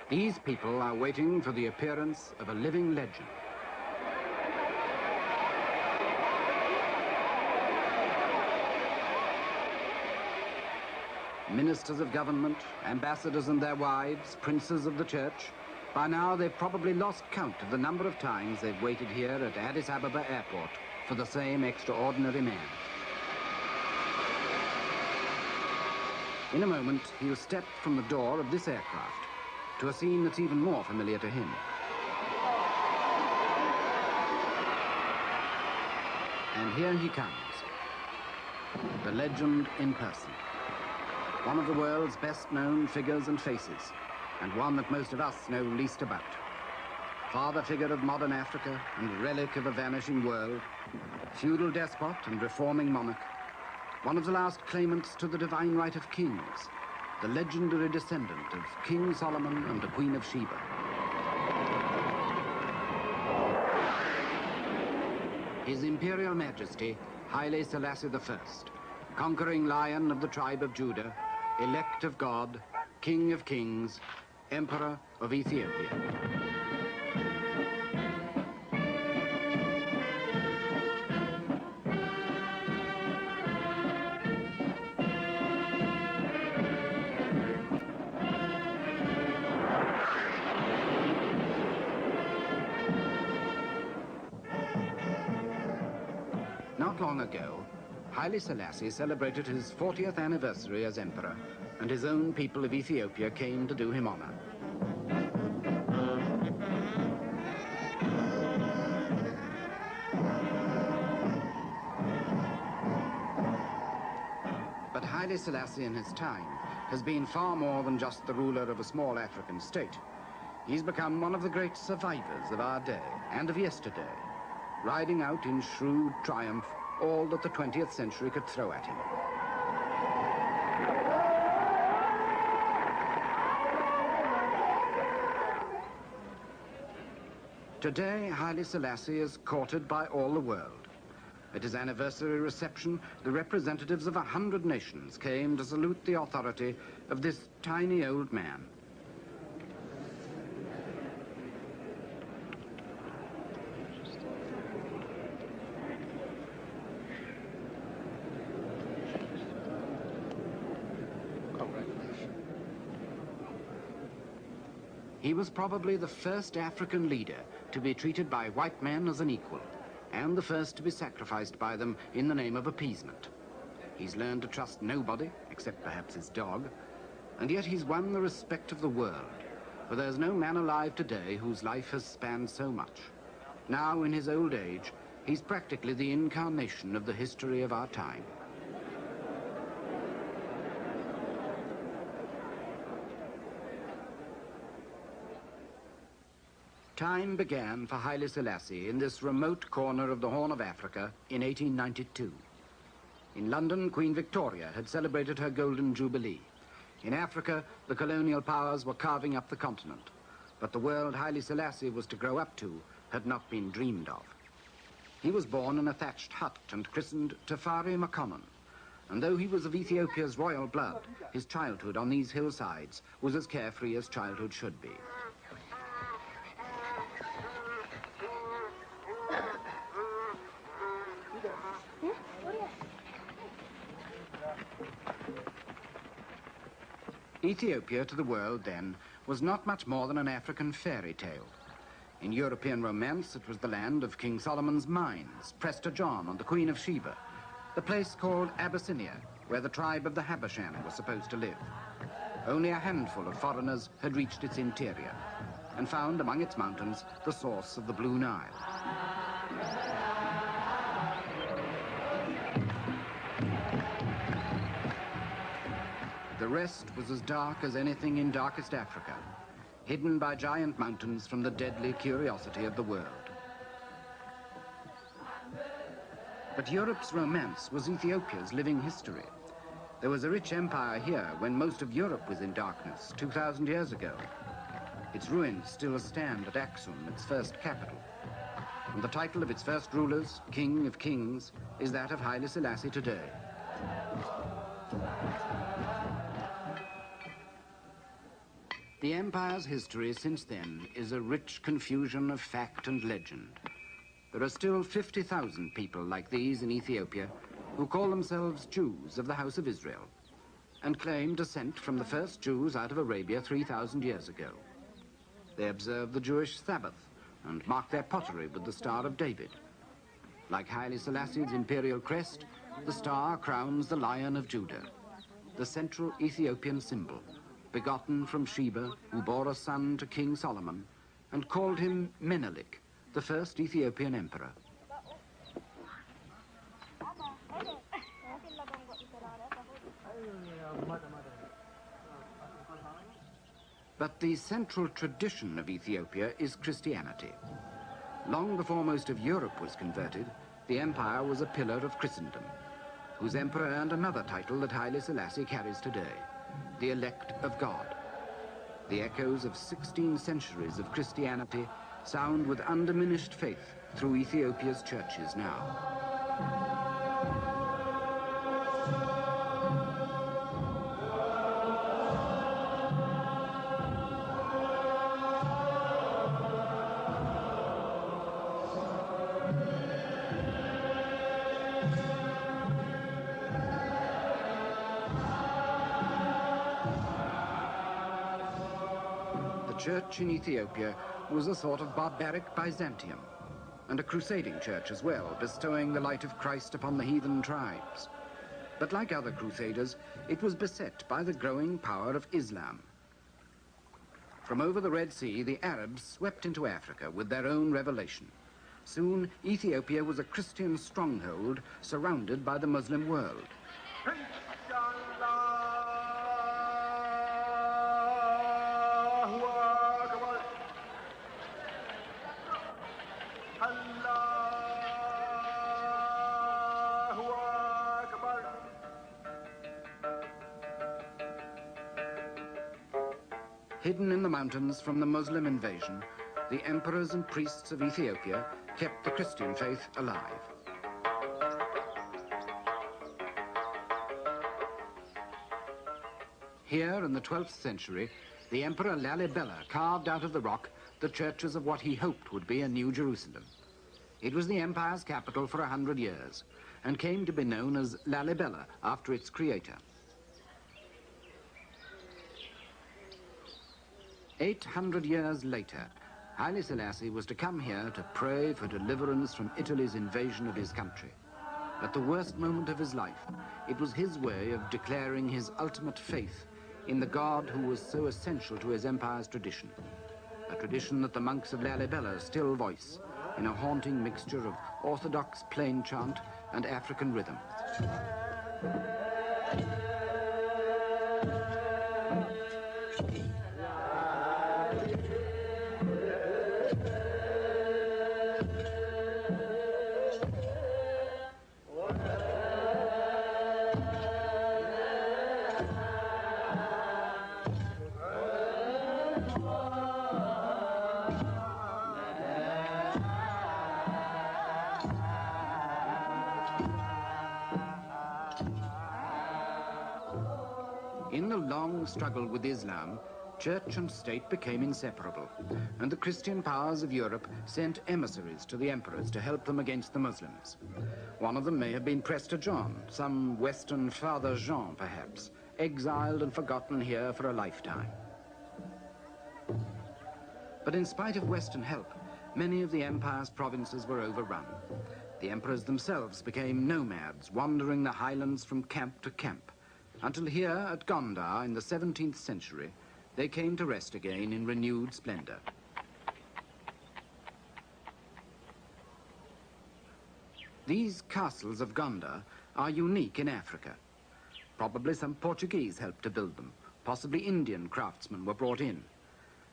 These people are waiting for the appearance of a living legend. Ministers of government, ambassadors and their wives, princes of the church. By now they've probably lost count of the number of times they've waited here at Addis Ababa airport for the same extraordinary man. In a moment, he'll step from the door of this aircraft to a scene that's even more familiar to him. And here he comes, the legend in person. One of the world's best-known figures and faces, and one that most of us know least about. Father figure of modern Africa and relic of a vanishing world, feudal despot and reforming monarch, one of the last claimants to the divine right of kings, the legendary descendant of King Solomon and the Queen of Sheba. His Imperial Majesty, Haile Selassie I, conquering lion of the tribe of Judah, elect of God, King of kings, Emperor of Ethiopia. Not long ago, Haile Selassie celebrated his 40th anniversary as emperor, and his own people of Ethiopia came to do him honor. But Haile Selassie in his time has been far more than just the ruler of a small African state. He's become one of the great survivors of our day and of yesterday, riding out in shrewd triumph all that the 20th century could throw at him. Today, Haile Selassie is courted by all the world. At his anniversary reception, the representatives of 100 nations came to salute the authority of this tiny old man. He was probably the first African leader to be treated by white men as an equal, and the first to be sacrificed by them in the name of appeasement. He's learned to trust nobody, except perhaps his dog, and yet he's won the respect of the world, for there's no man alive today whose life has spanned so much. Now, in his old age, he's practically the incarnation of the history of our time. Time began for Haile Selassie in this remote corner of the Horn of Africa in 1892. In London, Queen Victoria had celebrated her Golden Jubilee. In Africa, the colonial powers were carving up the continent. But the world Haile Selassie was to grow up to had not been dreamed of. He was born in a thatched hut and christened Tafari Makonnen. And though he was of Ethiopia's royal blood, his childhood on these hillsides was as carefree as childhood should be. Ethiopia to the world then was not much more than an African fairy tale. In European romance, it was the land of King Solomon's mines, Prester John and the Queen of Sheba, the place called Abyssinia, where the tribe of the Habashan was supposed to live. Only a handful of foreigners had reached its interior and found among its mountains the source of the Blue Nile. The rest was as dark as anything in darkest Africa, hidden by giant mountains from the deadly curiosity of the world. But Europe's romance was Ethiopia's living history. There was a rich empire here when most of Europe was in darkness 2,000 years ago. Its ruins still stand at Aksum, its first capital. And the title of its first rulers, King of Kings, is that of Haile Selassie today. The empire's history since then is a rich confusion of fact and legend. There are still 50,000 people like these in Ethiopia who call themselves Jews of the House of Israel and claim descent from the first Jews out of Arabia 3,000 years ago. They observe the Jewish Sabbath and mark their pottery with the Star of David. Like Haile Selassie's imperial crest, the star crowns the Lion of Judah, the central Ethiopian symbol, begotten from Sheba, who bore a son to King Solomon and called him Menelik, the first Ethiopian emperor. But the central tradition of Ethiopia is Christianity. Long before most of Europe was converted, the empire was a pillar of Christendom, whose emperor earned another title that Haile Selassie carries today, the elect of God. The echoes of 16 centuries of Christianity sound with undiminished faith through Ethiopia's churches now. The church in Ethiopia was a sort of barbaric Byzantium, and a crusading church as well, bestowing the light of Christ upon the heathen tribes. But like other crusaders, it was beset by the growing power of Islam. From over the Red Sea, the Arabs swept into Africa with their own revelation. Soon, Ethiopia was a Christian stronghold surrounded by the Muslim world. Hidden in the mountains from the Muslim invasion, the emperors and priests of Ethiopia kept the Christian faith alive. Here in the 12th century, the Emperor Lalibela carved out of the rock the churches of what he hoped would be a New Jerusalem. It was the empire's capital for 100 years and came to be known as Lalibela after its creator. 800 years later, Haile Selassie was to come here to pray for deliverance from Italy's invasion of his country. At the worst moment of his life, it was his way of declaring his ultimate faith in the God who was so essential to his empire's tradition, a tradition that the monks of Lalibela still voice in a haunting mixture of orthodox plain chant and African rhythm. In the long struggle with Islam, church and state became inseparable, and the Christian powers of Europe sent emissaries to the emperors to help them against the Muslims. One of them may have been Prester John, some Western Father Jean, perhaps, exiled and forgotten here for a lifetime. But in spite of Western help, many of the empire's provinces were overrun. The emperors themselves became nomads, wandering the highlands from camp to camp, until here at Gondar in the 17th century, they came to rest again in renewed splendor. These castles of Gondar are unique in Africa. Probably some Portuguese helped to build them. Possibly Indian craftsmen were brought in.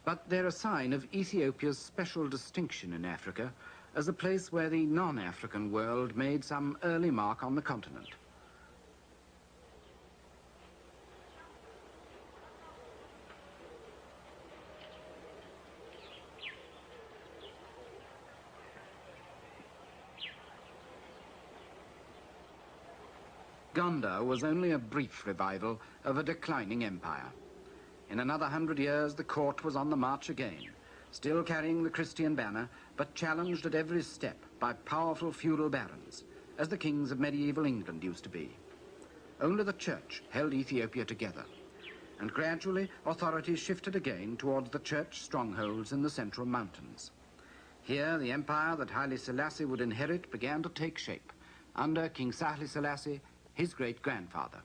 But they're a sign of Ethiopia's special distinction in Africa as a place where the non-African world made some early mark on the continent. Gondar was only a brief revival of a declining empire. In another 100 years, the court was on the march again, still carrying the Christian banner, but challenged at every step by powerful feudal barons, as the kings of medieval England used to be. Only the church held Ethiopia together, and gradually authorities shifted again towards the church strongholds in the central mountains. Here, the empire that Haile Selassie would inherit began to take shape, under King Haile Selassie, his great-grandfather.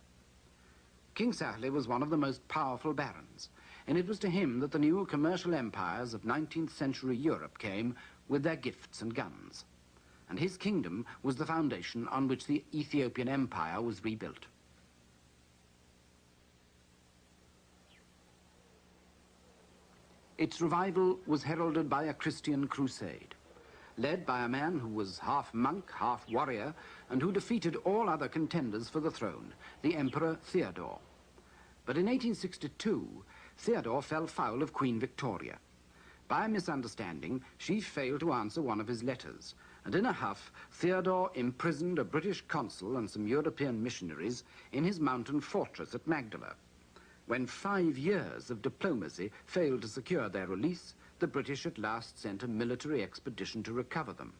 King Haile was one of the most powerful barons, and it was to him that the new commercial empires of 19th century Europe came with their gifts and guns. And his kingdom was the foundation on which the Ethiopian empire was rebuilt. Its revival was heralded by a Christian crusade, led by a man who was half monk, half warrior, and who defeated all other contenders for the throne, the Emperor Theodore. But in 1862, Theodore fell foul of Queen Victoria. By a misunderstanding, she failed to answer one of his letters, and in a huff, Theodore imprisoned a British consul and some European missionaries in his mountain fortress at Magdala. When 5 years of diplomacy failed to secure their release, the British at last sent a military expedition to recover them.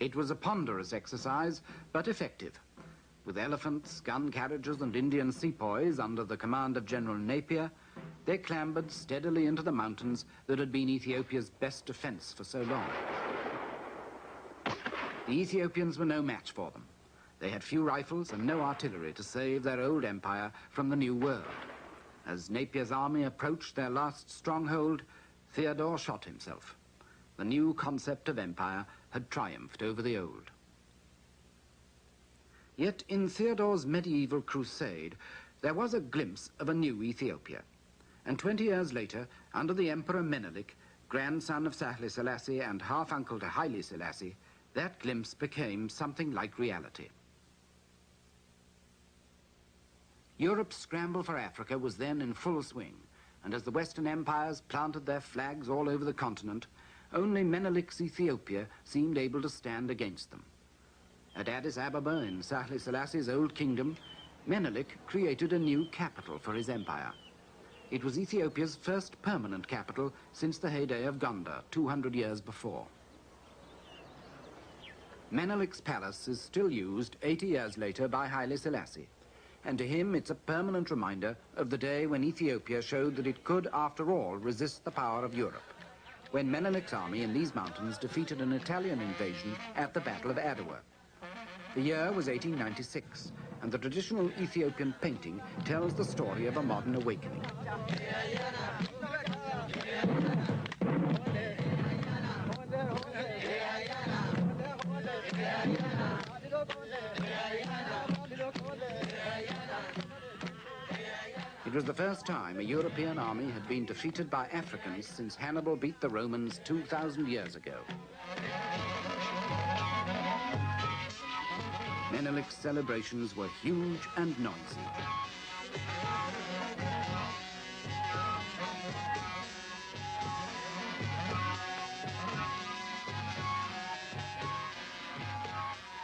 It was a ponderous exercise, but effective. With elephants, gun carriages, and Indian sepoys under the command of General Napier, they clambered steadily into the mountains that had been Ethiopia's best defense for so long. The Ethiopians were no match for them. They had few rifles and no artillery to save their old empire from the New World. As Napier's army approached their last stronghold, Theodore shot himself. The new concept of empire had triumphed over the old. Yet in Theodore's medieval crusade, there was a glimpse of a new Ethiopia. And 20 years later, under the Emperor Menelik, grandson of Haile Selassie and half-uncle to Haile Selassie, that glimpse became something like reality. Europe's scramble for Africa was then in full swing, and as the Western empires planted their flags all over the continent, only Menelik's Ethiopia seemed able to stand against them. At Addis Ababa, in Haile Selassie's old kingdom, Menelik created a new capital for his empire. It was Ethiopia's first permanent capital since the heyday of Gondar, 200 years before. Menelik's palace is still used 80 years later by Haile Selassie, and to him it's a permanent reminder of the day when Ethiopia showed that it could, after all, resist the power of Europe, when Menelik's army in these mountains defeated an Italian invasion at the Battle of Adwa. The year was 1896, and the traditional Ethiopian painting tells the story of a modern awakening. It was the first time a European army had been defeated by Africans since Hannibal beat the Romans 2,000 years ago. Menelik's celebrations were huge and noisy.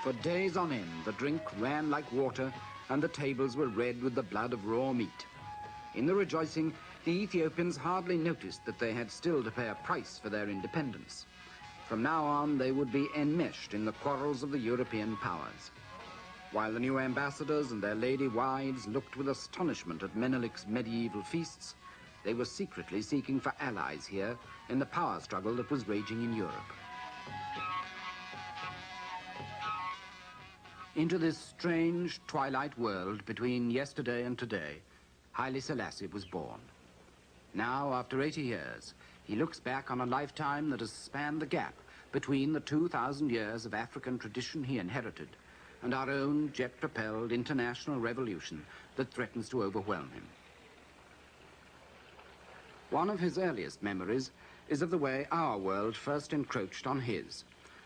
For days on end, the drink ran like water, and the tables were red with the blood of raw meat. In the rejoicing, the Ethiopians hardly noticed that they had still to pay a price for their independence. From now on, they would be enmeshed in the quarrels of the European powers. While the new ambassadors and their lady wives looked with astonishment at Menelik's medieval feasts, they were secretly seeking for allies here in the power struggle that was raging in Europe. Into this strange twilight world between yesterday and today, Haile Selassie was born. Now, after 80 years, he looks back on a lifetime that has spanned the gap between the 2,000 years of African tradition he inherited and our own jet-propelled international revolution that threatens to overwhelm him. One of his earliest memories is of the way our world first encroached on his,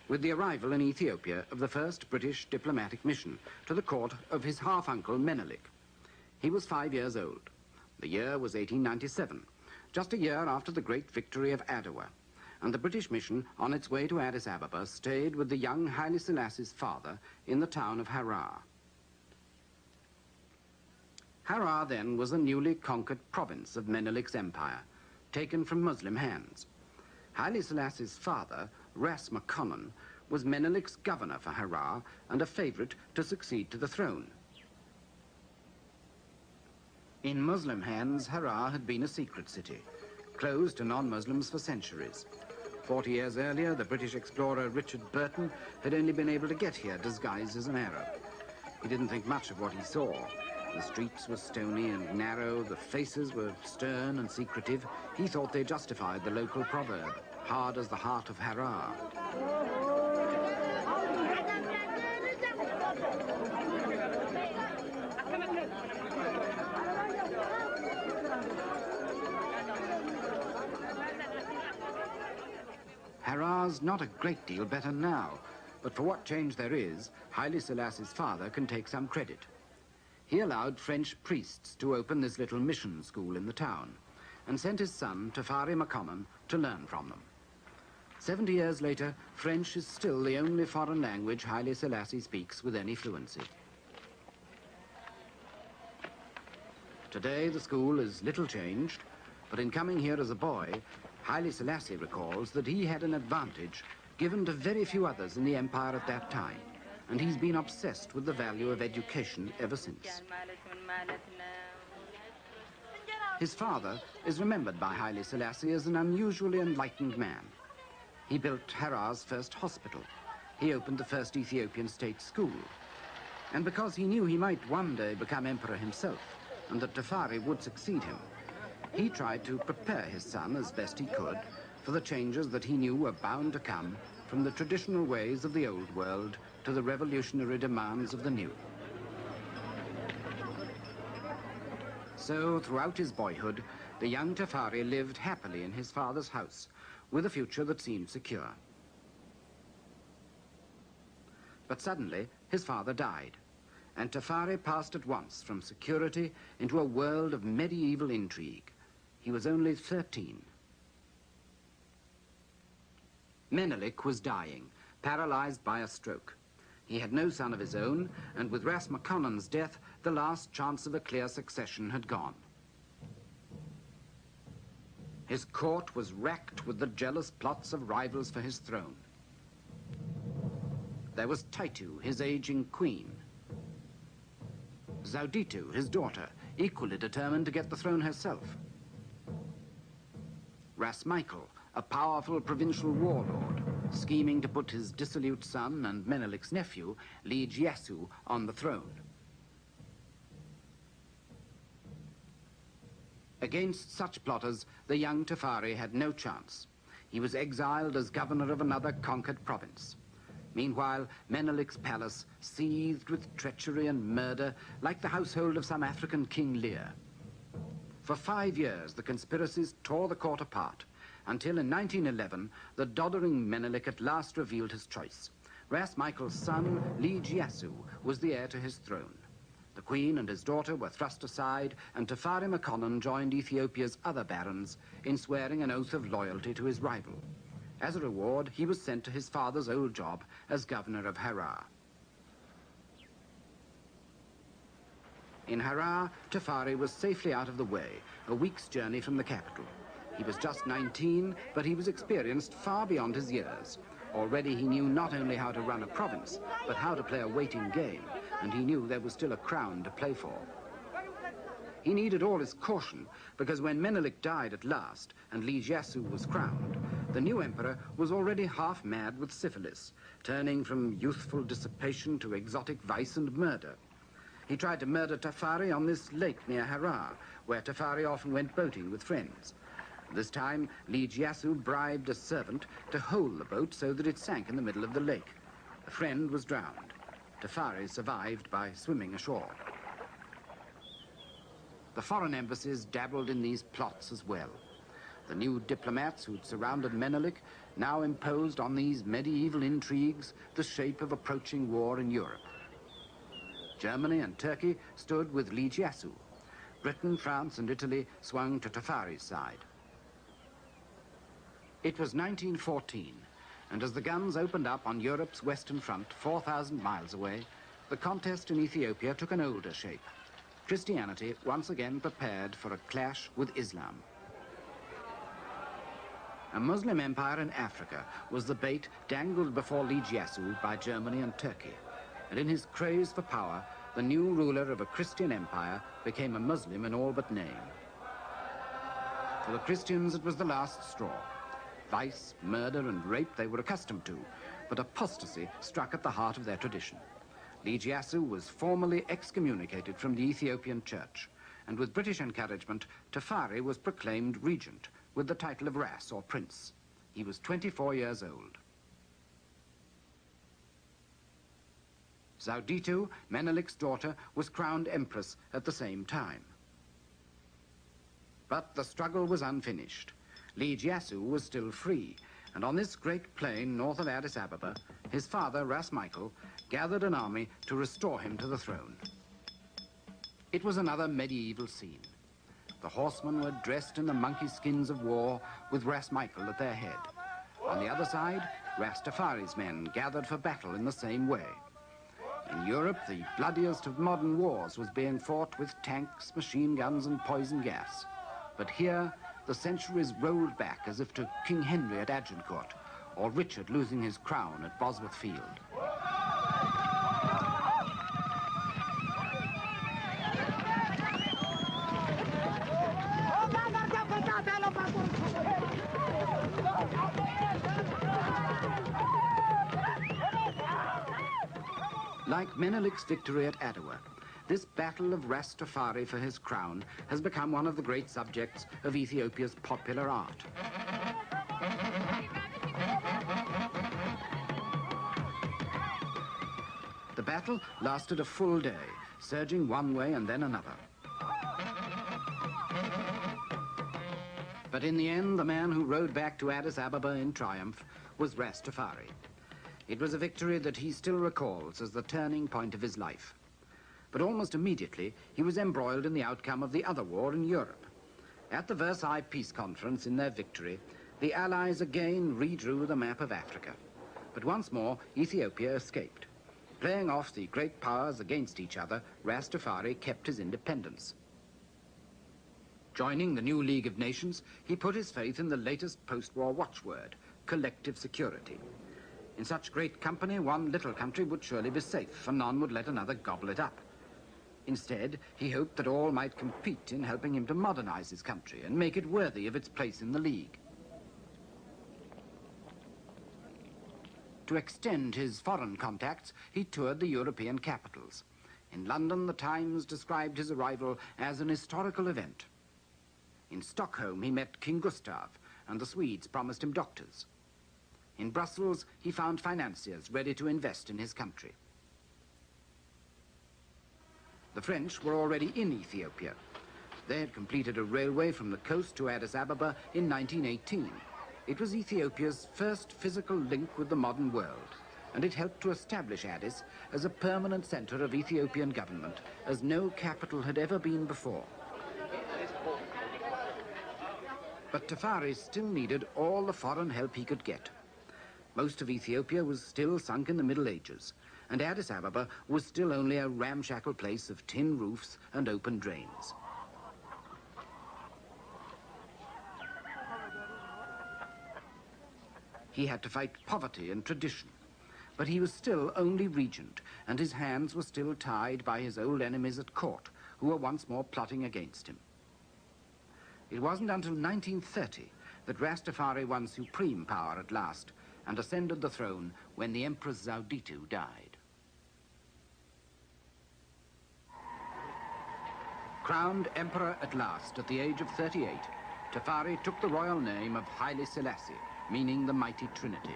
with the arrival in Ethiopia of the first British diplomatic mission to the court of his half-uncle Menelik. He was 5 years old. The year was 1897, just a year after the great victory of Adwa, and the British mission on its way to Addis Ababa stayed with the young Haile Selassie's father in the town of Harar. Harar then was a newly conquered province of Menelik's empire, taken from Muslim hands. Haile Selassie's father, Ras McConnell, was Menelik's governor for Harar and a favorite to succeed to the throne. In Muslim hands, Harar had been a secret city, closed to non-Muslims for centuries. 40 years earlier, the British explorer Richard Burton had only been able to get here disguised as an Arab. He didn't think much of what he saw. The streets were stony and narrow, the faces were stern and secretive. He thought they justified the local proverb, hard as the heart of Harar. Harar's not a great deal better now, but for what change there is, Haile Selassie's father can take some credit. He allowed French priests to open this little mission school in the town and sent his son, Tafari McConnell, to learn from them. 70 years later, French is still the only foreign language Haile Selassie speaks with any fluency. Today, the school is little changed, but in coming here as a boy, Haile Selassie recalls that he had an advantage given to very few others in the empire at that time, and he's been obsessed with the value of education ever since. His father is remembered by Haile Selassie as an unusually enlightened man. He built Harar's first hospital. He opened the first Ethiopian state school. And because he knew he might one day become emperor himself, and that Tafari would succeed him, he tried to prepare his son as best he could for the changes that he knew were bound to come from the traditional ways of the old world to the revolutionary demands of the new. So, throughout his boyhood, the young Tafari lived happily in his father's house, with a future that seemed secure. But suddenly, his father died, and Tafari passed at once from security into a world of medieval intrigue. He was only 13. Menelik was dying, paralyzed by a stroke. He had no son of his own, and with Ras McConnell's death, the last chance of a clear succession had gone. His court was racked with the jealous plots of rivals for his throne. There was Taitu, his aging queen. Zauditu, his daughter, equally determined to get the throne herself. Ras Michael, a powerful provincial warlord, scheming to put his dissolute son and Menelik's nephew, Liege Yasu, on the throne. Against such plotters, the young Tafari had no chance. He was exiled as governor of another conquered province. Meanwhile, Menelik's palace seethed with treachery and murder like the household of some African King Lear. For 5 years, the conspiracies tore the court apart, until in 1911, the doddering Menelik at last revealed his choice. Ras Michael's son, Liege Yasu, was the heir to his throne. The queen and his daughter were thrust aside, and Tafari McConnell joined Ethiopia's other barons in swearing an oath of loyalty to his rival. As a reward, he was sent to his father's old job as governor of Harar. In Harar, Tafari was safely out of the way, a week's journey from the capital. He was just 19, but he was experienced far beyond his years. Already he knew not only how to run a province, but how to play a waiting game, and he knew there was still a crown to play for. He needed all his caution, because when Menelik died at last and Liege Yasu was crowned, the new emperor was already half mad with syphilis, turning from youthful dissipation to exotic vice and murder. He tried to murder Tafari on this lake near Harar, where Tafari often went boating with friends. This time, Liege Yasu bribed a servant to hold the boat so that it sank in the middle of the lake. A friend was drowned. Tafari survived by swimming ashore. The foreign embassies dabbled in these plots as well. The new diplomats who'd surrounded Menelik now imposed on these medieval intrigues the shape of approaching war in Europe. Germany and Turkey stood with Liege Yasu. Britain, France, and Italy swung to Tafari's side. It was 1914, and as the guns opened up on Europe's western front, 4,000 miles away, the contest in Ethiopia took an older shape. Christianity once again prepared for a clash with Islam. A Muslim empire in Africa was the bait dangled before Iyyasu by Germany and Turkey. And in his craze for power, the new ruler of a Christian empire became a Muslim in all but name. For the Christians, it was the last straw. Vice, murder, and rape they were accustomed to, but apostasy struck at the heart of their tradition. Iyyasu was formally excommunicated from the Ethiopian church, and with British encouragement, Tafari was proclaimed regent with the title of Ras, or prince. He was 24 years old. Zawditu, Menelik's daughter, was crowned empress at the same time. But the struggle was unfinished. Iyyasu was still free, and on this great plain north of Addis Ababa, his father, Ras Michael, gathered an army to restore him to the throne. It was another medieval scene. The horsemen were dressed in the monkey skins of war, with Ras Michael at their head. On the other side, Rastafari's men gathered for battle in the same way. In Europe, the bloodiest of modern wars was being fought with tanks, machine guns, and poison gas. But here, the centuries rolled back as if to King Henry at Agincourt, or Richard losing his crown at Bosworth Field. Like Menelik's victory at Adowa, this battle of Rastafari for his crown has become one of the great subjects of Ethiopia's popular art. The battle lasted a full day, surging one way and then another. But in the end, the man who rode back to Addis Ababa in triumph was Rastafari. It was a victory that he still recalls as the turning point of his life. But almost immediately, he was embroiled in the outcome of the other war in Europe. At the Versailles Peace Conference, in their victory, the Allies again redrew the map of Africa. But once more, Ethiopia escaped. Playing off the great powers against each other, Rastafari kept his independence. Joining the new League of Nations, he put his faith in the latest post-war watchword, collective security. In such great company, one little country would surely be safe, for none would let another gobble it up. Instead, he hoped that all might compete in helping him to modernize his country and make it worthy of its place in the League. To extend his foreign contacts, he toured the European capitals. In London, the Times described his arrival as an historical event. In Stockholm, he met King Gustav, and the Swedes promised him doctors. In Brussels, he found financiers ready to invest in his country. The French were already in Ethiopia. They had completed a railway from the coast to Addis Ababa in 1918. It was Ethiopia's first physical link with the modern world, and it helped to establish Addis as a permanent center of Ethiopian government, as no capital had ever been before. But Tafari still needed all the foreign help he could get. Most of Ethiopia was still sunk in the Middle Ages, and Addis Ababa was still only a ramshackle place of tin roofs and open drains. He had to fight poverty and tradition, but he was still only regent, and his hands were still tied by his old enemies at court, who were once more plotting against him. It wasn't until 1930 that Rastafari won supreme power at last, and ascended the throne when the Empress Zawditu died. Crowned emperor at last at the age of 38, Tafari took the royal name of Haile Selassie, meaning the Mighty Trinity.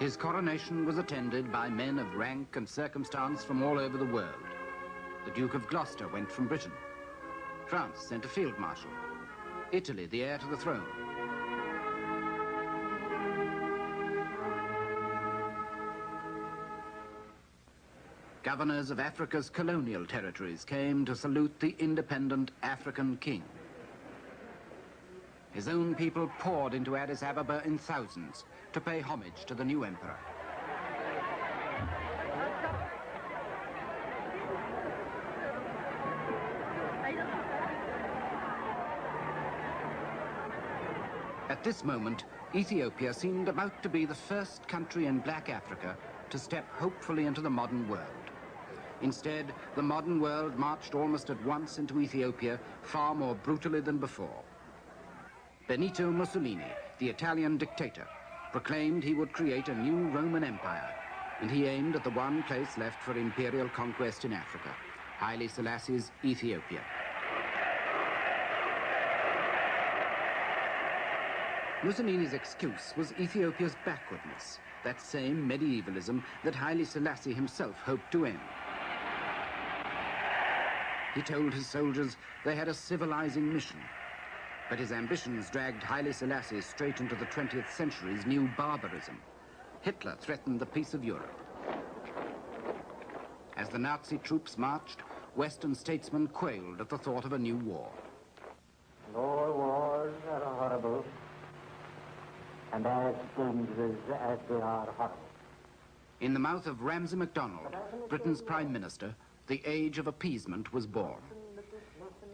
His coronation was attended by men of rank and circumstance from all over the world. The Duke of Gloucester went from Britain. France sent a field marshal. Italy, the heir to the throne. Governors of Africa's colonial territories came to salute the independent African king. His own people poured into Addis Ababa in thousands to pay homage to the new emperor. At this moment, Ethiopia seemed about to be the first country in black Africa to step hopefully into the modern world. Instead, the modern world marched almost at once into Ethiopia, far more brutally than before. Benito Mussolini, the Italian dictator, proclaimed he would create a new Roman Empire, and he aimed at the one place left for imperial conquest in Africa, Haile Selassie's Ethiopia. Mussolini's excuse was Ethiopia's backwardness, that same medievalism that Haile Selassie himself hoped to end. He told his soldiers they had a civilizing mission, but his ambitions dragged Haile Selassie straight into the 20th century's new barbarism. Hitler threatened the peace of Europe. As the Nazi troops marched, Western statesmen quailed at the thought of a new war. All wars are horrible, and as dangerous as they are horrible. In the mouth of Ramsay MacDonald, Britain's Prime Minister, the age of appeasement was born.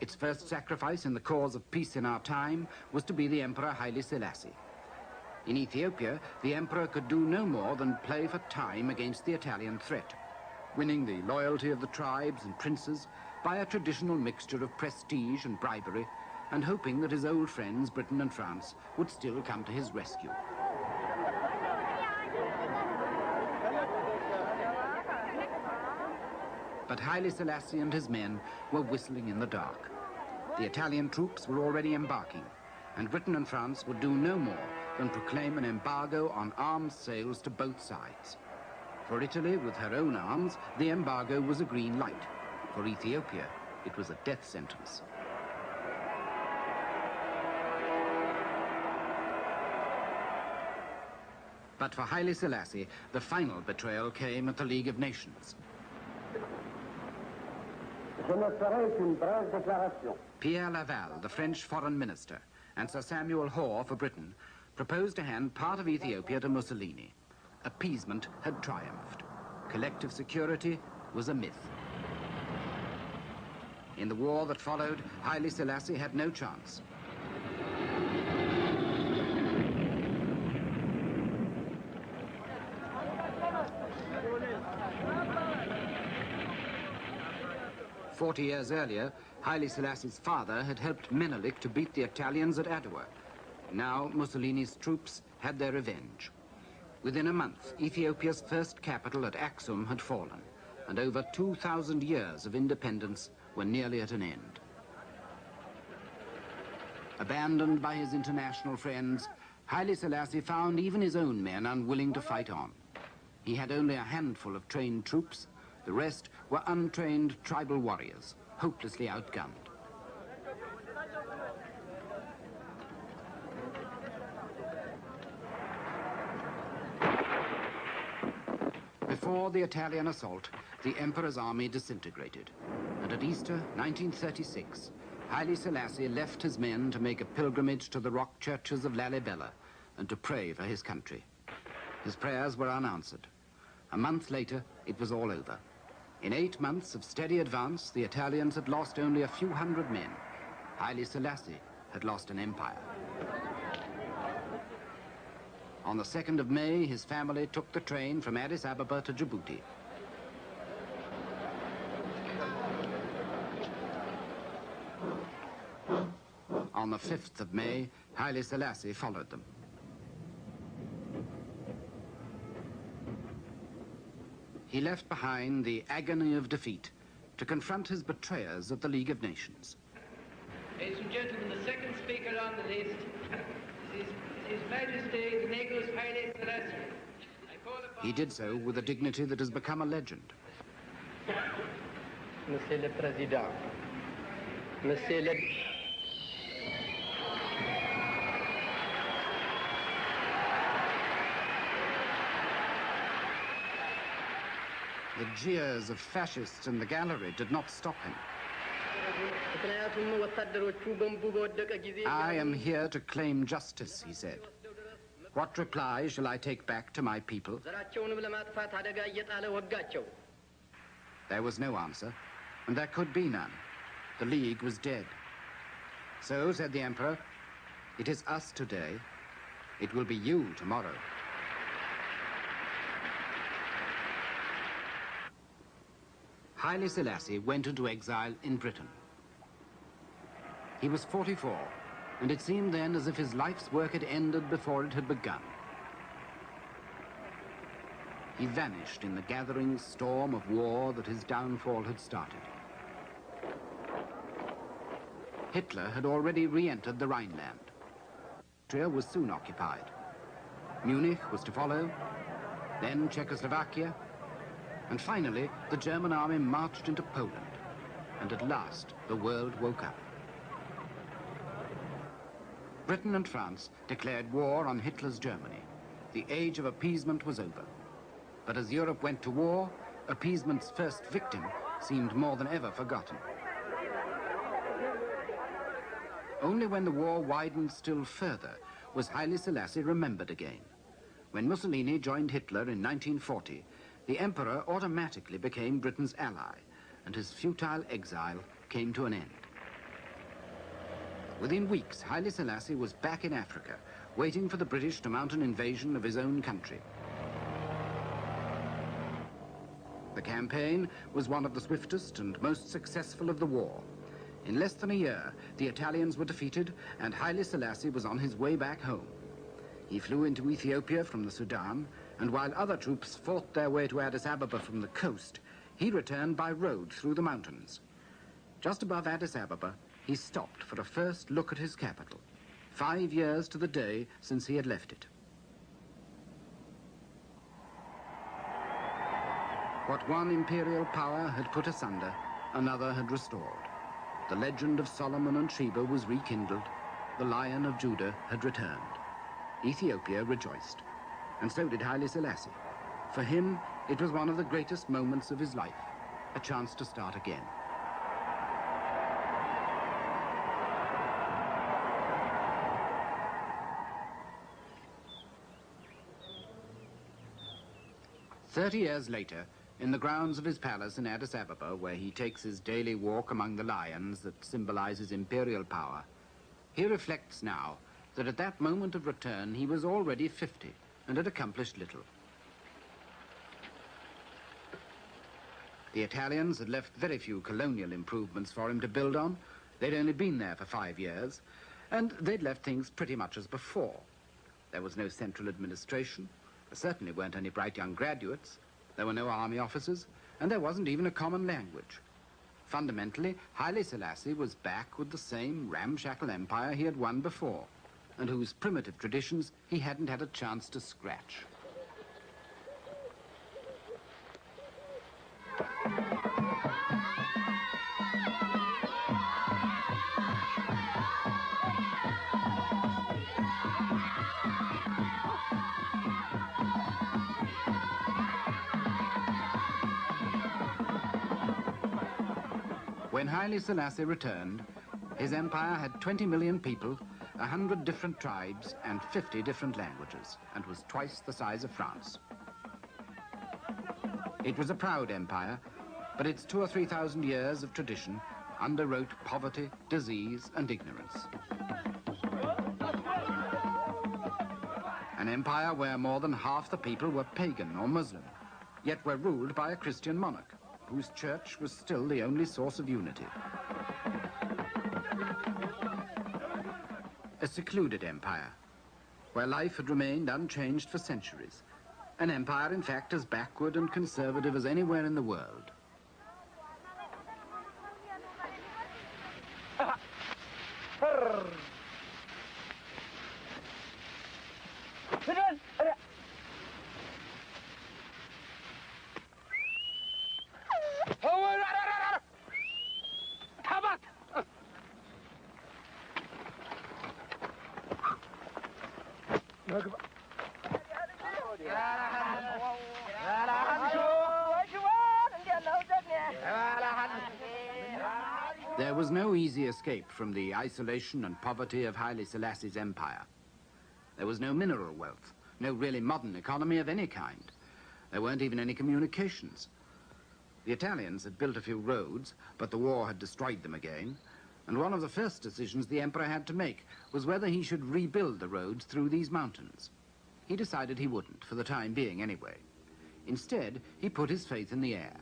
Its first sacrifice in the cause of peace in our time was to be the Emperor Haile Selassie. In Ethiopia, the emperor could do no more than play for time against the Italian threat, winning the loyalty of the tribes and princes by a traditional mixture of prestige and bribery, and hoping that his old friends, Britain and France, would still come to his rescue. But Haile Selassie and his men were whistling in the dark. The Italian troops were already embarking, and Britain and France would do no more than proclaim an embargo on arms sales to both sides. For Italy, with her own arms, the embargo was a green light. For Ethiopia, it was a death sentence. But for Haile Selassie, the final betrayal came at the League of Nations. Pierre Laval, the French foreign minister, and Sir Samuel Hoare for Britain, proposed to hand part of Ethiopia to Mussolini. Appeasement had triumphed. Collective security was a myth. In the war that followed, Haile Selassie had no chance. "40 years earlier, Haile Selassie's father had helped Menelik to beat the Italians at Adwa. Now Mussolini's troops had their revenge. Within a month, Ethiopia's first capital at Aksum had fallen, and over 2,000 years of independence were nearly at an end. Abandoned by his international friends, Haile Selassie found even his own men unwilling to fight on. He had only a handful of trained troops. The rest were untrained tribal warriors, hopelessly outgunned. Before the Italian assault, the emperor's army disintegrated. And at Easter 1936, Haile Selassie left his men to make a pilgrimage to the rock churches of Lalibela and to pray for his country. His prayers were unanswered. A month later, it was all over. In 8 months of steady advance, the Italians had lost only a few hundred men. Haile Selassie had lost an empire. On the 2nd of May, his family took the train from Addis Ababa to Djibouti. On the 5th of May, Haile Selassie followed them. He left behind the agony of defeat to confront his betrayers at the League of Nations. Ladies and gentlemen, the second speaker on the list is His Majesty the Negus Haile Selassie. He did so with a dignity that has become a legend. Monsieur le Président, Monsieur le... The jeers of fascists in the gallery did not stop him. I am here to claim justice, he said. What reply shall I take back to my people? There was no answer, and there could be none. The League was dead. So, said the Emperor, it is us today. It will be you tomorrow. Haile Selassie went into exile in Britain. He was 44, and it seemed then as if his life's work had ended before it had begun. He vanished in the gathering storm of war that his downfall had started. Hitler had already re-entered the Rhineland. Austria was soon occupied. Munich was to follow, then Czechoslovakia, and finally the German army marched into Poland, and at last the world woke up. Britain and France declared war on Hitler's Germany. The age of appeasement was over. But as Europe went to war, appeasement's first victim seemed more than ever forgotten. Only when the war widened still further was Haile Selassie remembered again. When Mussolini joined Hitler in 1940, the emperor automatically became Britain's ally, and his futile exile came to an end. Within weeks, Haile Selassie was back in Africa, waiting for the British to mount an invasion of his own country. The campaign was one of the swiftest and most successful of the war. In less than a year, the Italians were defeated, and Haile Selassie was on his way back home. He flew into Ethiopia from the Sudan, and while other troops fought their way to Addis Ababa from the coast, he returned by road through the mountains. Just above Addis Ababa, he stopped for a first look at his capital, 5 years to the day since he had left it. What one imperial power had put asunder, another had restored. The legend of Solomon and Sheba was rekindled. The Lion of Judah had returned. Ethiopia rejoiced, and so did Haile Selassie. For him, it was one of the greatest moments of his life, a chance to start again. "30 years later, in the grounds of his palace in Addis Ababa, where he takes his daily walk among the lions that symbolizes imperial power, he reflects now that at that moment of return he was already 50 and had accomplished little. The Italians had left very few colonial improvements for him to build on. They'd only been there for 5 years, and they'd left things pretty much as before. There was no central administration. There certainly weren't any bright young graduates. There were no army officers, and there wasn't even a common language. Fundamentally, Haile Selassie was back with the same ramshackle empire he had won before, and whose primitive traditions he hadn't had a chance to scratch. When Haile Selassie returned, his empire had 20 million people, 100 different tribes, and 50 different languages, and was twice the size of France. It was a proud empire, but its 2,000 or 3,000 years of tradition underwrote poverty, disease, and ignorance. An empire where more than half the people were pagan or Muslim, yet were ruled by a Christian monarch, whose church was still the only source of unity. A secluded empire, where life had remained unchanged for centuries. An empire, in fact, as backward and conservative as anywhere in the world. There was no easy escape from the isolation and poverty of Haile Selassie's empire. There was no mineral wealth, no really modern economy of any kind. There weren't even any communications. The Italians had built a few roads, but the war had destroyed them again, and one of the first decisions the emperor had to make was whether he should rebuild the roads through these mountains. He decided he wouldn't, for the time being anyway. Instead, he put his faith in the air.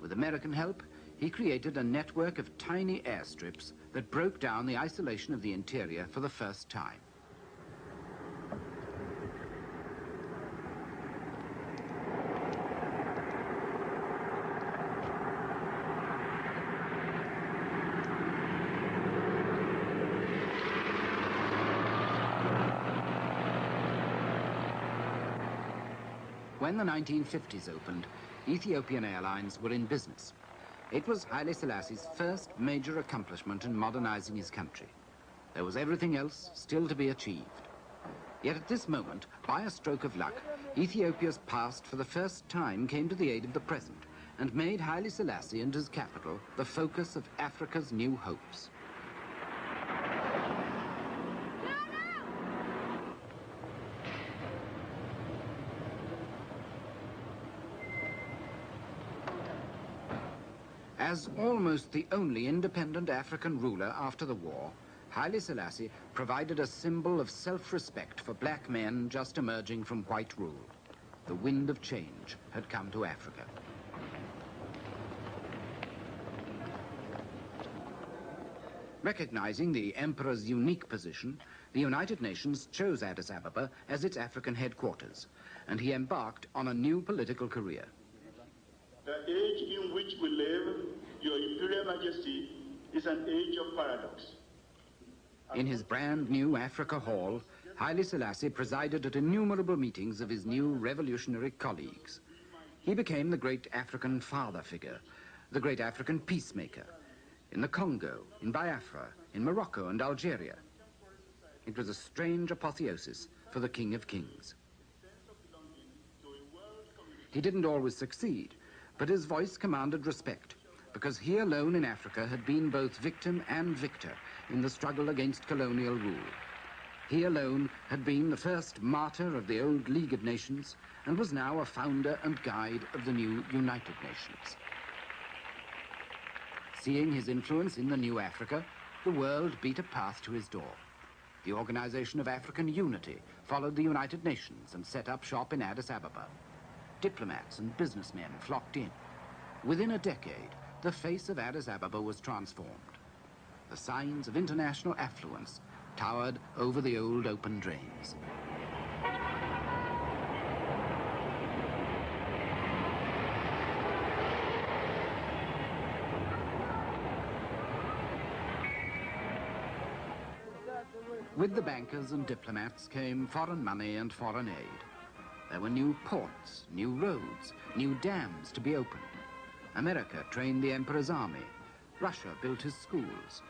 With American help, he created a network of tiny airstrips that broke down the isolation of the interior for the first time. When the 1950s opened, Ethiopian Airlines were in business. It was Haile Selassie's first major accomplishment in modernizing his country. There was everything else still to be achieved. Yet at this moment, by a stroke of luck, Ethiopia's past for the first time came to the aid of the present and made Haile Selassie and his capital the focus of Africa's new hopes. As almost the only independent African ruler after the war, Haile Selassie provided a symbol of self-respect for black men just emerging from white rule. The wind of change had come to Africa. Recognizing the emperor's unique position, the United Nations chose Addis Ababa as its African headquarters, and he embarked on a new political career. The age in which we live, Your Imperial Majesty, is an age of paradox. In his brand new Africa Hall, Haile Selassie presided at innumerable meetings of his new revolutionary colleagues. He became the great African father figure, the great African peacemaker, in the Congo, in Biafra, in Morocco and Algeria. It was a strange apotheosis for the King of Kings. He didn't always succeed, but his voice commanded respect, because he alone in Africa had been both victim and victor in the struggle against colonial rule. He alone had been the first martyr of the old League of Nations and was now a founder and guide of the new United Nations. Seeing his influence in the new Africa, the world beat a path to his door. The Organization of African Unity followed the United Nations and set up shop in Addis Ababa. Diplomats and businessmen flocked in. Within a decade, the face of Addis Ababa was transformed. The signs of international affluence towered over the old open drains. With the bankers and diplomats came foreign money and foreign aid. There were new ports, new roads, new dams to be opened. America trained the emperor's army. Russia built his schools.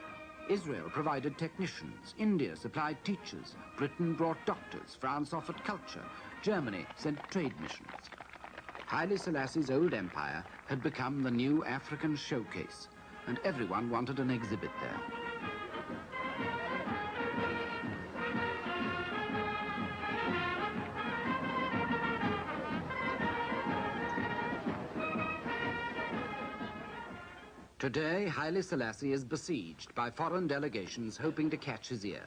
Israel provided technicians. India supplied teachers. Britain brought doctors. France offered culture. Germany sent trade missions. Haile Selassie's old empire had become the new African showcase, and everyone wanted an exhibit there. Today, Haile Selassie is besieged by foreign delegations hoping to catch his ear.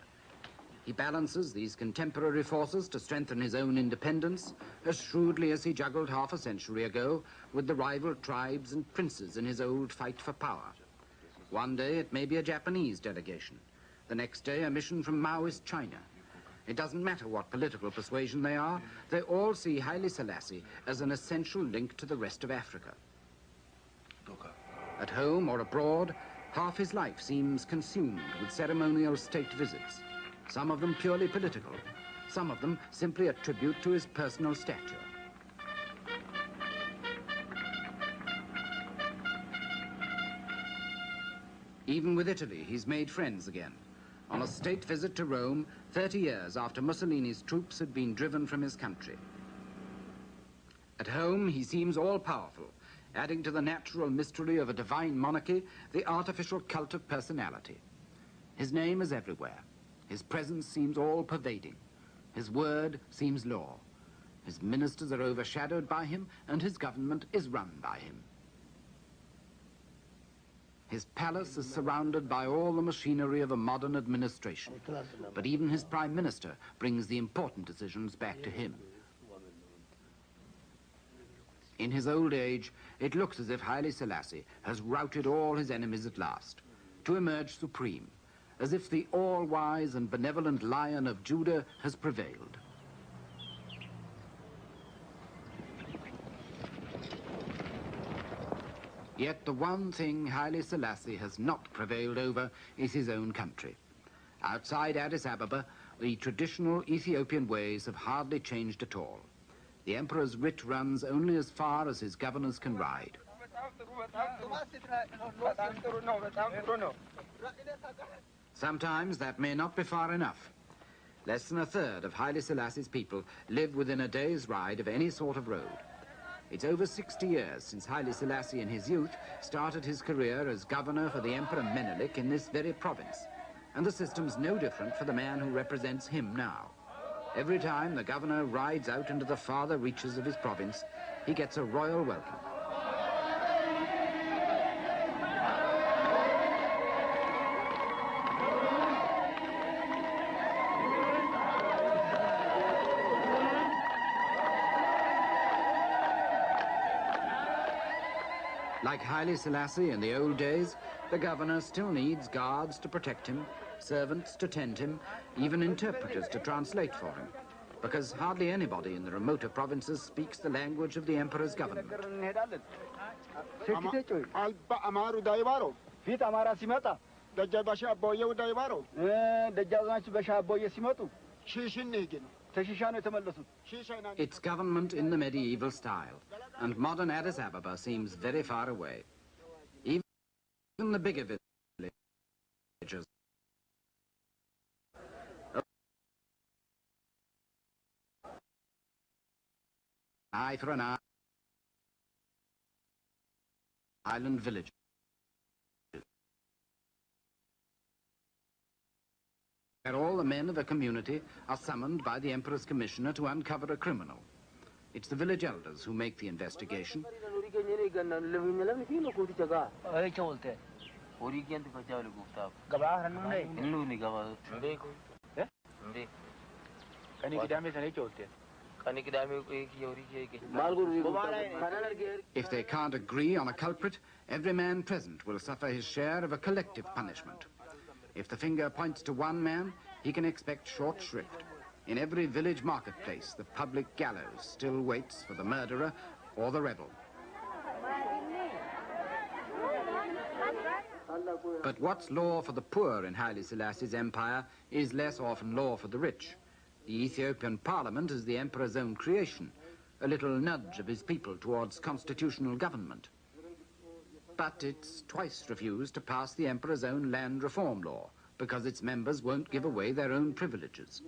He balances these contemporary forces to strengthen his own independence as shrewdly as he juggled half a century ago with the rival tribes and princes in his old fight for power. One day it may be a Japanese delegation, the next day a mission from Maoist China. It doesn't matter what political persuasion they are, they all see Haile Selassie as an essential link to the rest of Africa. At home or abroad, half his life seems consumed with ceremonial state visits, some of them purely political, some of them simply a tribute to his personal stature. Even with Italy, he's made friends again. On a state visit to Rome, 30 years after Mussolini's troops had been driven from his country. At home, he seems all-powerful, adding to the natural mystery of a divine monarchy the artificial cult of personality. His name is everywhere. His presence seems all-pervading. His word seems law. His ministers are overshadowed by him, and his government is run by him. His palace is surrounded by all the machinery of a modern administration, but even his prime minister brings the important decisions back to him. In his old age, it looks as if Haile Selassie has routed all his enemies at last, to emerge supreme, as if the all-wise and benevolent Lion of Judah has prevailed. Yet the one thing Haile Selassie has not prevailed over is his own country. Outside Addis Ababa, the traditional Ethiopian ways have hardly changed at all. The emperor's writ runs only as far as his governors can ride. Sometimes that may not be far enough. Less than a third of Haile Selassie's people live within a day's ride of any sort of road. It's over 60 years since Haile Selassie in his youth started his career as governor for the Emperor Menelik in this very province. And the system's no different for the man who represents him now. Every time the governor rides out into the farther reaches of his province, he gets a royal welcome. Like Haile Selassie in the old days, the governor still needs guards to protect him, servants to tend him, even interpreters to translate for him, because hardly anybody in the remoter provinces speaks the language of the emperor's government. It's government in the medieval style, and modern Addis Ababa seems very far away. Even the bigger villages eye for an eye, island villages. Where all the men of a community are summoned by the emperor's commissioner to uncover a criminal. It's the village elders who make the investigation. If they can't agree on a culprit, every man present will suffer his share of a collective punishment. If the finger points to one man, he can expect short shrift. In every village marketplace, the public gallows still waits for the murderer or the rebel. But what's law for the poor in Haile Selassie's empire is less often law for the rich. The Ethiopian parliament is the emperor's own creation, a little nudge of his people towards constitutional government. But it's twice refused to pass the emperor's own land reform law because its members won't give away their own privileges.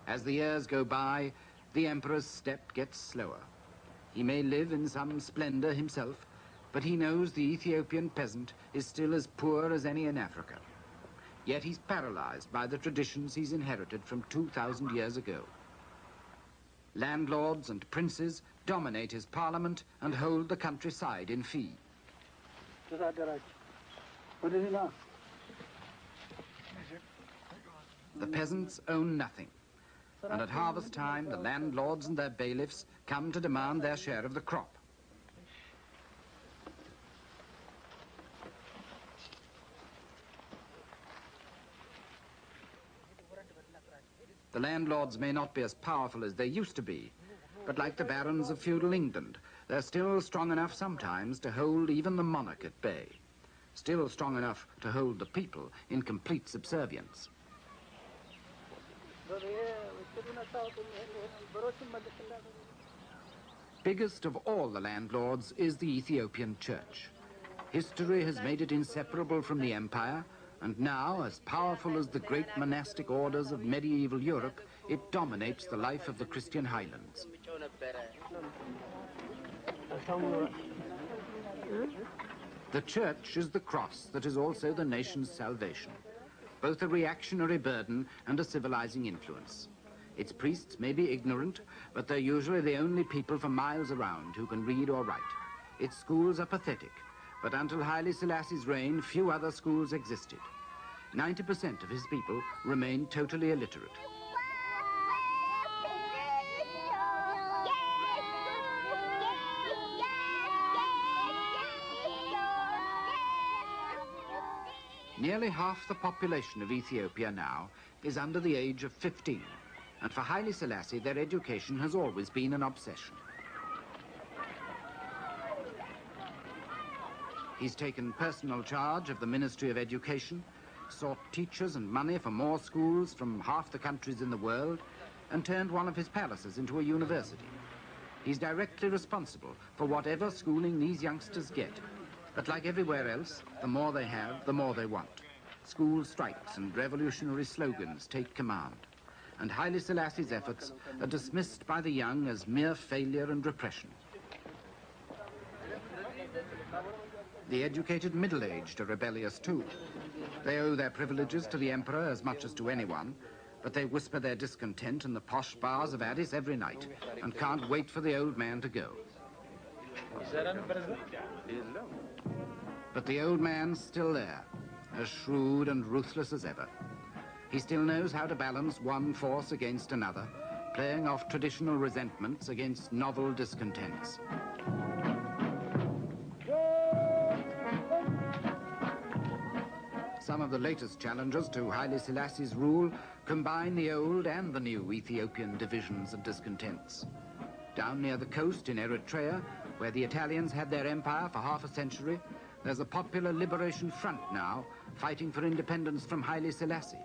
As the years go by, the emperor's step gets slower. He may live in some splendor himself, but he knows the Ethiopian peasant is still as poor as any in Africa. Yet he's paralyzed by the traditions he's inherited from 2,000 years ago. Landlords and princes dominate his parliament and hold the countryside in fee. The peasants own nothing, and at harvest time the landlords and their bailiffs come to demand their share of the crop. The landlords may not be as powerful as they used to be, but like the barons of feudal England, they're still strong enough sometimes to hold even the monarch at bay, still strong enough to hold the people in complete subservience. Biggest of all the landlords is the Ethiopian church. History has made it inseparable from the empire, And now, as powerful as the great monastic orders of medieval Europe, it dominates the life of the Christian highlands. The church is the cross that is also the nation's salvation, both a reactionary burden and a civilizing influence. Its priests may be ignorant, but they're usually the only people for miles around who can read or write. Its schools are pathetic, but until Haile Selassie's reign, few other schools existed. 90% of his people remained totally illiterate. Nearly half the population of Ethiopia now is under the age of 15, and for Haile Selassie, their education has always been an obsession. He's taken personal charge of the Ministry of Education, sought teachers and money for more schools from half the countries in the world, and turned one of his palaces into a university. He's directly responsible for whatever schooling these youngsters get. But like everywhere else, the more they have, the more they want. School strikes and revolutionary slogans take command. And Haile Selassie's efforts are dismissed by the young as mere failure and repression. The educated middle-aged are rebellious too. They owe their privileges to the emperor as much as to anyone, but they whisper their discontent in the posh bars of Addis every night and can't wait for the old man to go. But the old man's still there, as shrewd and ruthless as ever. He still knows how to balance one force against another, playing off traditional resentments against novel discontents. Some of the latest challenges to Haile Selassie's rule combine the old and the new Ethiopian divisions and discontents. Down near the coast in Eritrea, where the Italians had their empire for half a century, there's a popular liberation front now fighting for independence from Haile Selassie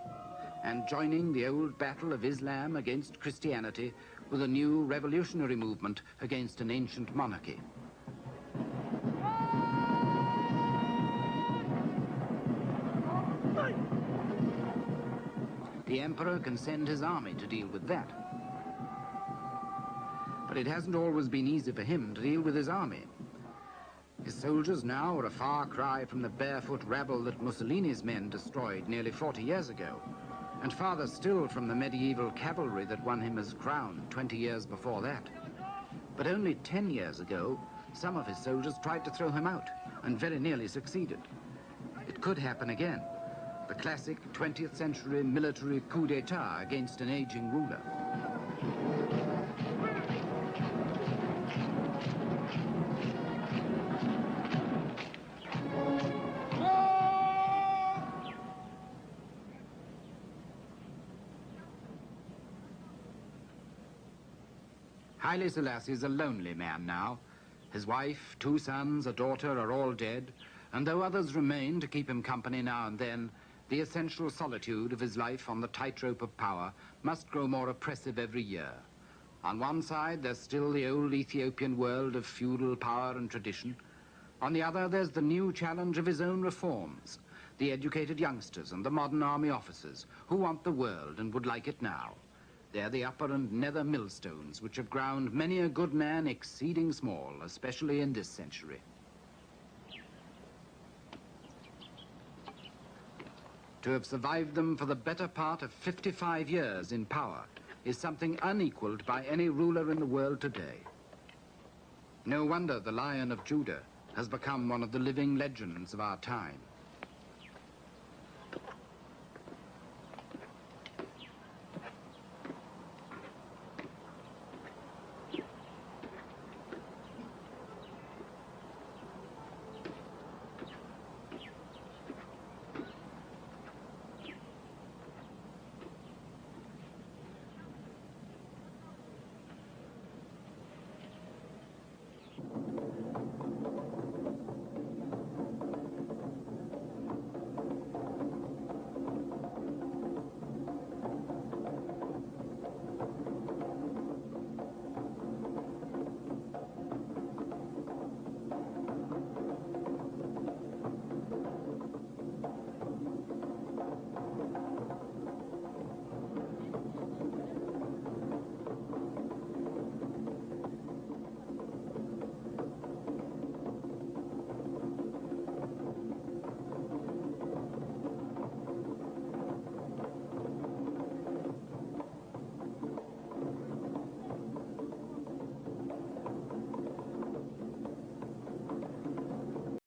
and joining the old battle of Islam against Christianity with a new revolutionary movement against an ancient monarchy. The emperor can send his army to deal with that. But it hasn't always been easy for him to deal with his army. His soldiers now are a far cry from the barefoot rabble that Mussolini's men destroyed nearly 40 years ago, and farther still from the medieval cavalry that won him his crown 20 years before that. But only 10 years ago, some of his soldiers tried to throw him out, and very nearly succeeded. It could happen again, the classic 20th century military coup d'etat against an aging ruler. Haile Selassie is a lonely man now. His wife, 2 sons, a daughter are all dead, and though others remain to keep him company now and then, the essential solitude of his life on the tightrope of power must grow more oppressive every year. On one side, there's still the old Ethiopian world of feudal power and tradition. On the other, there's the new challenge of his own reforms, the educated youngsters and the modern army officers who want the world and would like it now. They're the upper and nether millstones which have ground many a good man exceeding small, especially in this century. To have survived them for the better part of 55 years in power is something unequaled by any ruler in the world today. No wonder the Lion of Judah has become one of the living legends of our time.